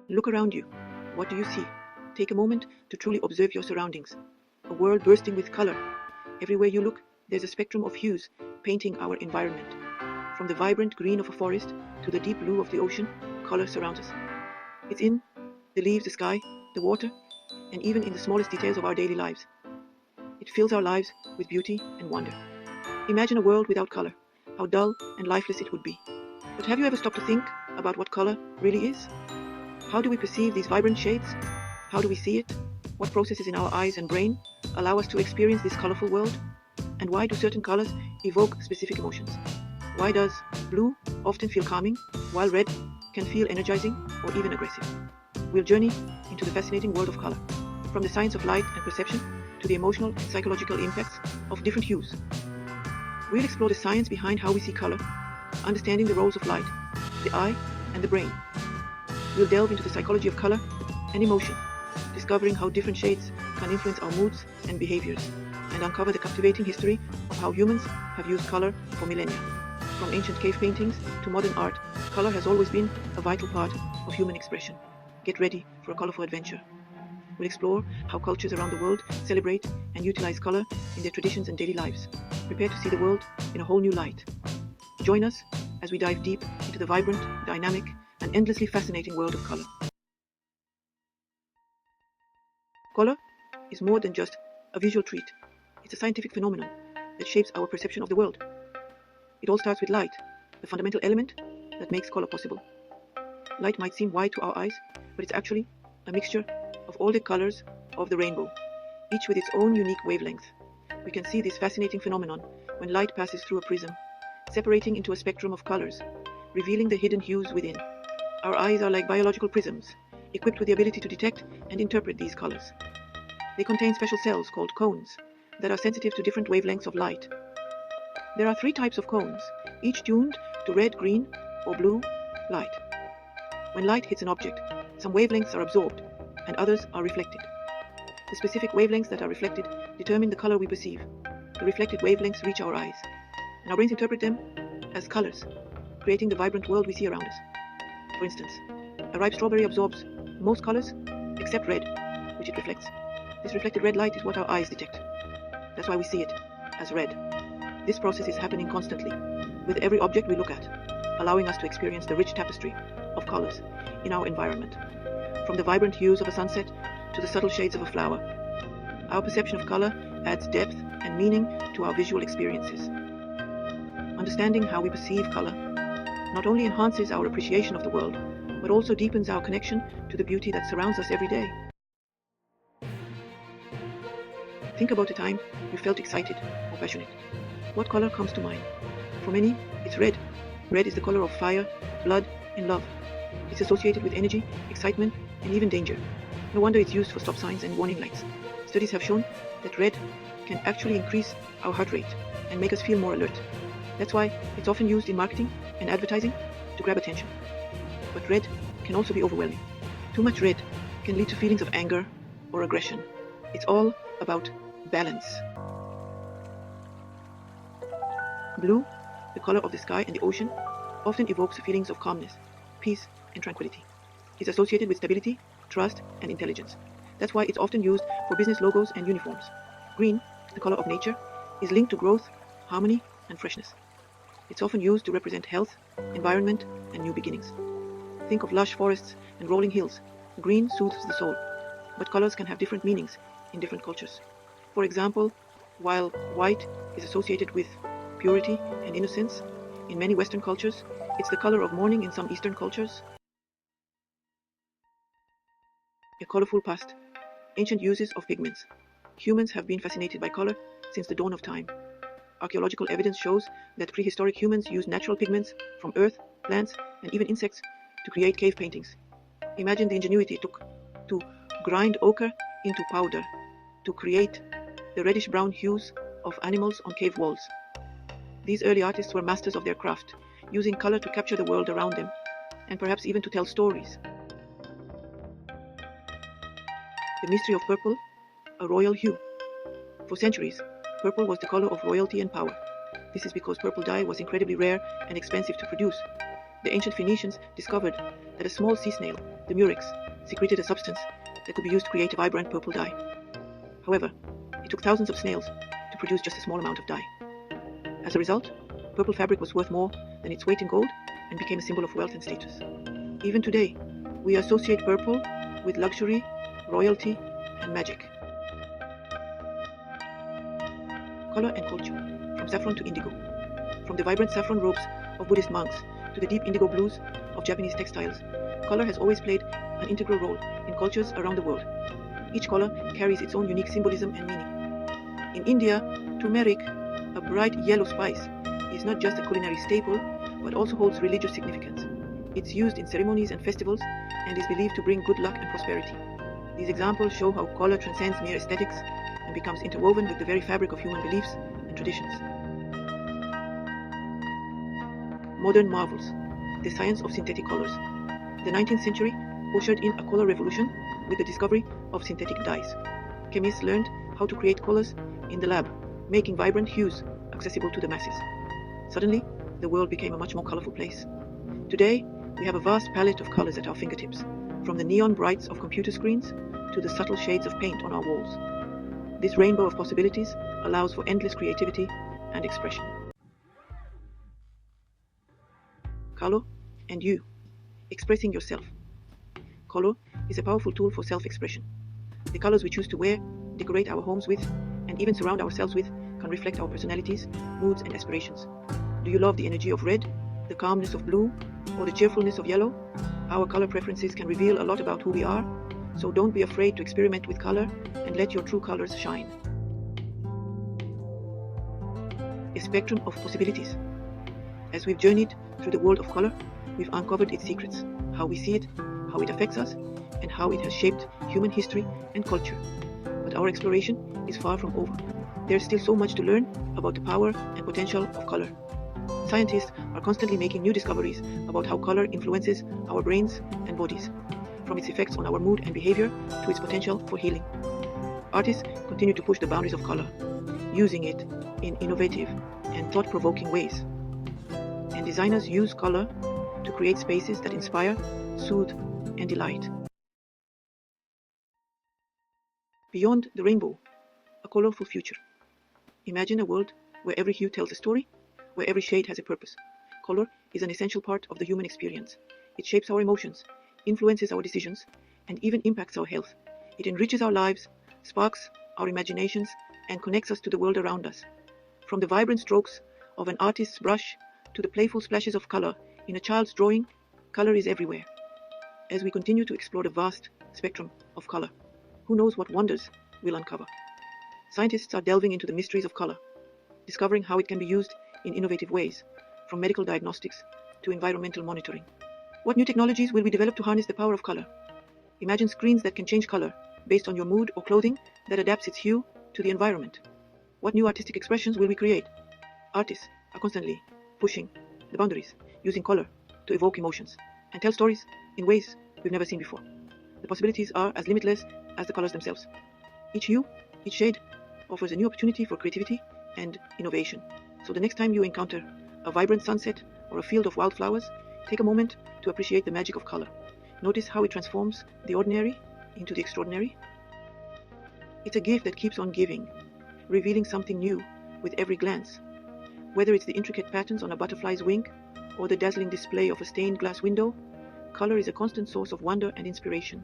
Look around you. What do you see? Take a moment to truly observe your surroundings. A world bursting with color. Everywhere you look, there's a spectrum of hues painting our environment. From the vibrant green of a forest to the deep blue of the ocean, color surrounds us. It's in the leaves, the sky, the water, and even in the smallest details of our daily lives. It fills our lives with beauty and wonder. Imagine a world without color, how dull and lifeless it would be. But have you ever stopped to think about what color really is? How do we perceive these vibrant shades? How do we see it? What processes in our eyes and brain allow us to experience this colorful world? And why do certain colors evoke specific emotions? Why does blue often feel calming, while red can feel energizing or even aggressive? We'll journey into the fascinating world of color, from the science of light and perception to the emotional and psychological impacts of different hues. We'll explore the science behind how we see color, understanding the roles of light, the eye, and the brain. We'll delve into the psychology of color and emotion, discovering how different shades can influence our moods and behaviors, and uncover the captivating history of how humans have used color for millennia. From ancient cave paintings to modern art, color has always been a vital part of human expression. Get ready for a colorful adventure. We'll explore how cultures around the world celebrate and utilize color in their traditions and daily lives. Prepare to see the world in a whole new light. Join us as we dive deep into the vibrant, dynamic, and endlessly fascinating world of color. Color is more than just a visual treat. It's a scientific phenomenon that shapes our perception of the world. It all starts with light, the fundamental element that makes color possible. Light might seem white to our eyes, but it's actually a mixture of all the colors of the rainbow, each with its own unique wavelength. We can see this fascinating phenomenon when light passes through a prism, separating into a spectrum of colors, revealing the hidden hues within. Our eyes are like biological prisms, equipped with the ability to detect and interpret these colors. They contain special cells called cones that are sensitive to different wavelengths of light. There are 3 types of cones, each tuned to red, green, or blue light. When light hits an object, some wavelengths are absorbed and others are reflected. The specific wavelengths that are reflected determine the color we perceive. The reflected wavelengths reach our eyes, and our brains interpret them as colors, creating the vibrant world we see around us. For instance, a ripe strawberry absorbs most colors except red, which it reflects. This reflected red light is what our eyes detect. That's why we see it as red. This process is happening constantly with every object we look at, allowing us to experience the rich tapestry of colors in our environment. From the vibrant hues of a sunset to the subtle shades of a flower, our perception of color adds depth and meaning to our visual experiences. Understanding how we perceive color not only enhances our appreciation of the world, but also deepens our connection to the beauty that surrounds us every day. Think about a time you felt excited or passionate. What color comes to mind? For many, it's red. Red is the color of fire, blood, and love. It's associated with energy, excitement, and even danger. No wonder it's used for stop signs and warning lights. Studies have shown that red can actually increase our heart rate and make us feel more alert. That's why it's often used in marketing and advertising to grab attention. But red can also be overwhelming. Too much red can lead to feelings of anger or aggression. It's all about balance. Blue, the color of the sky and the ocean, often evokes feelings of calmness, peace, and tranquility. It's associated with stability, trust, and intelligence. That's why it's often used for business logos and uniforms. Green, the color of nature, is linked to growth, harmony, and freshness. It's often used to represent health, environment, and new beginnings. Think of lush forests and rolling hills. Green soothes the soul, but colors can have different meanings in different cultures. For example, while white is associated with purity and innocence in many Western cultures, it's the color of mourning in some Eastern cultures. A colorful past. Ancient uses of pigments. Humans have been fascinated by color since the dawn of time. Archaeological evidence shows that prehistoric humans used natural pigments from earth, plants, and even insects to create cave paintings. Imagine the ingenuity it took to grind ochre into powder to create the reddish-brown hues of animals on cave walls. These early artists were masters of their craft, using color to capture the world around them, and perhaps even to tell stories. The mystery of purple, a royal hue. For centuries, purple was the color of royalty and power. This is because purple dye was incredibly rare and expensive to produce. The ancient Phoenicians discovered that a small sea snail, the murex, secreted a substance that could be used to create a vibrant purple dye. However, it took thousands of snails to produce just a small amount of dye. As a result, purple fabric was worth more than its weight in gold and became a symbol of wealth and status. Even today, we associate purple with luxury, royalty, and magic. Color and culture, from saffron to indigo. From the vibrant saffron robes of Buddhist monks to the deep indigo blues of Japanese textiles, color has always played an integral role in cultures around the world. Each color carries its own unique symbolism and meaning. In India, turmeric, a bright yellow spice, is not just a culinary staple, but also holds religious significance. It's used in ceremonies and festivals and is believed to bring good luck and prosperity. These examples show how color transcends mere aesthetics and becomes interwoven with the very fabric of human beliefs and traditions. Modern marvels, the science of synthetic colors. The 19th century ushered in a color revolution with the discovery of synthetic dyes. Chemists learned how to create colors in the lab, making vibrant hues accessible to the masses. Suddenly, the world became a much more colorful place. Today, we have a vast palette of colors at our fingertips, from the neon brights of computer screens to the subtle shades of paint on our walls. This rainbow of possibilities allows for endless creativity and expression. Color and you, expressing yourself. Color is a powerful tool for self-expression. The colors we choose to wear, decorate our homes with, and even surround ourselves with can reflect our personalities, moods, and aspirations. Do you love the energy of red, the calmness of blue, or the cheerfulness of yellow? Our color preferences can reveal a lot about who we are, so don't be afraid to experiment with color and let your true colors shine. A spectrum of possibilities. As we've journeyed through the world of color, we've uncovered its secrets, how we see it, how it affects us, and how it has shaped human history and culture. But our exploration is far from over. There's still so much to learn about the power and potential of color. Scientists are constantly making new discoveries about how color influences our brains and bodies, from its effects on our mood and behavior to its potential for healing. Artists continue to push the boundaries of color, using it in innovative and thought-provoking ways. And designers use color to create spaces that inspire, soothe, and delight. Beyond the rainbow, a colorful future. Imagine a world where every hue tells a story, where every shade has a purpose. Color is an essential part of the human experience. It shapes our emotions, influences our decisions, and even impacts our health. It enriches our lives, sparks our imaginations, and connects us to the world around us. From the vibrant strokes of an artist's brush to the playful splashes of color in a child's drawing, color is everywhere. As we continue to explore the vast spectrum of color, who knows what wonders we'll uncover. Scientists are delving into the mysteries of color, discovering how it can be used in innovative ways, from medical diagnostics to environmental monitoring. What new technologies will we develop to harness the power of color? Imagine screens that can change color based on your mood, or clothing that adapts its hue to the environment. What new artistic expressions will we create? Artists are constantly pushing the boundaries, using color to evoke emotions and tell stories in ways we've never seen before. The possibilities are as limitless as the colors themselves. Each hue, each shade offers a new opportunity for creativity and innovation. So the next time you encounter a vibrant sunset or a field of wildflowers, take a moment to appreciate the magic of color. Notice how it transforms the ordinary into the extraordinary. It's a gift that keeps on giving, revealing something new with every glance. Whether it's the intricate patterns on a butterfly's wing or the dazzling display of a stained glass window, color is a constant source of wonder and inspiration.